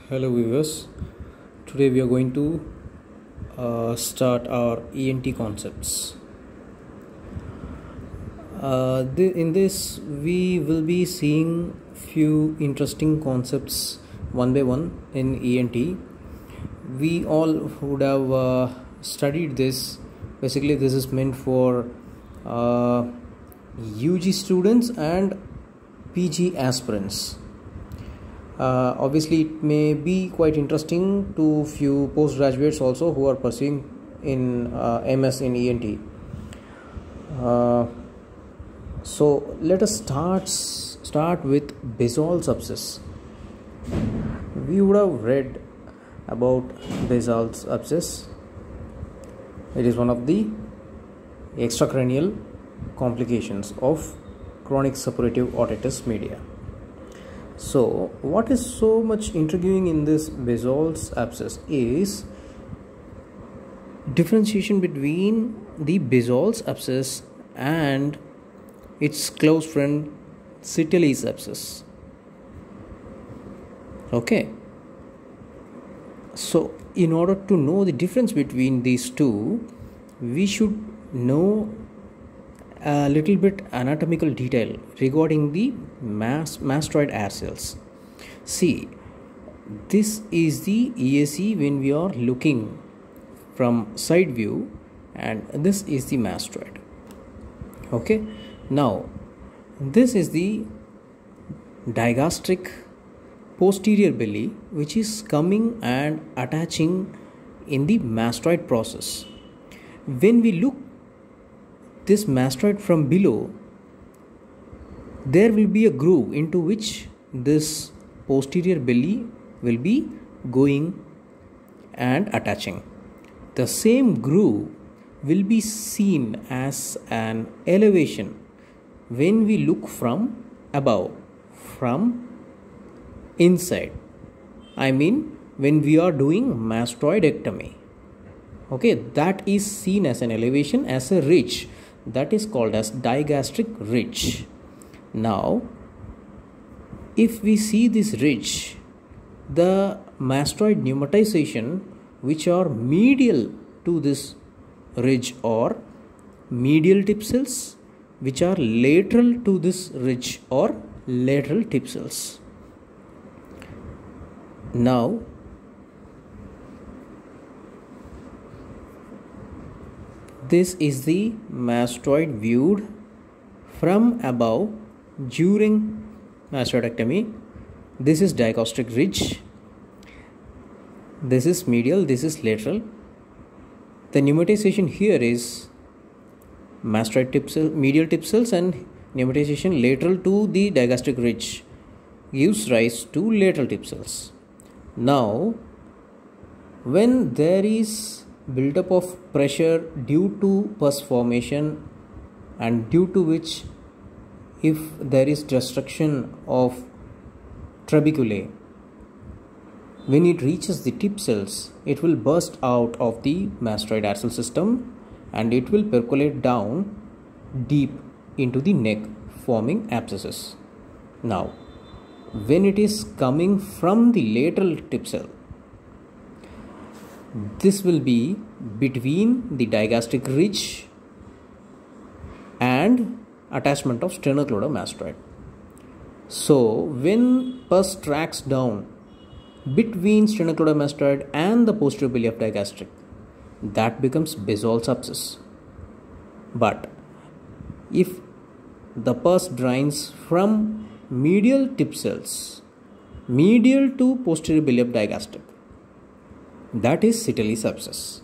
Hello viewers, today we are going to start our ENT concepts. In this we will be seeing few interesting concepts one by one in ENT. We all would have studied this. Basically this is meant for UG students and PG aspirants. Obviously it may be quite interesting to few postgraduates also who are pursuing in MS in ENT. So let us start with basal abscess. We would have read about basal abscess. It is one of the extracranial complications of chronic suppurative otitis media. So what is so much intriguing in this basal abscess is differentiation between the basal abscess and its close friend Citelli's abscess. Okay, so in order to know the difference between these two, we should know a little bit anatomical detail regarding the mastoid air cells. See, this is the EAC when we are looking from side view, and this is the mastoid. Okay, now this is the digastric posterior belly, which is coming and attaching in the mastoid process. When we look this mastoid from below, there will be a groove into which this posterior belly will be going and attaching. The same groove will be seen as an elevation when we look from above, from inside. I mean when we are doing mastoidectomy. Okay, that is seen as an elevation, as a ridge. That is called as digastric ridge. Now, if we see this ridge, the mastoid pneumatization which are medial to this ridge, or medial tip cells which are lateral to this ridge, or lateral tip cells. Now, this is the mastoid viewed from above during mastoidectomy. This is digastric ridge. This is medial, this is lateral. The pneumatization here is mastoid tip cell, medial tip cells, and pneumatization lateral to the digastric ridge gives rise to lateral tip cells. Now, when there is buildup of pressure due to pus formation, and due to which, if there is destruction of trabeculae, when it reaches the tip cells, it will burst out of the mastoid air cell system and it will percolate down deep into the neck, forming abscesses. Now, when it is coming from the lateral tip cell, this will be between the digastric ridge and attachment of sternocleidomastoid. So when pus tracks down between sternocleidomastoid and the posterior belly of digastric, that becomes basal abscess. But if the pus drains from medial tip cells, medial to posterior belly of digastric, that is Citelli's abscess.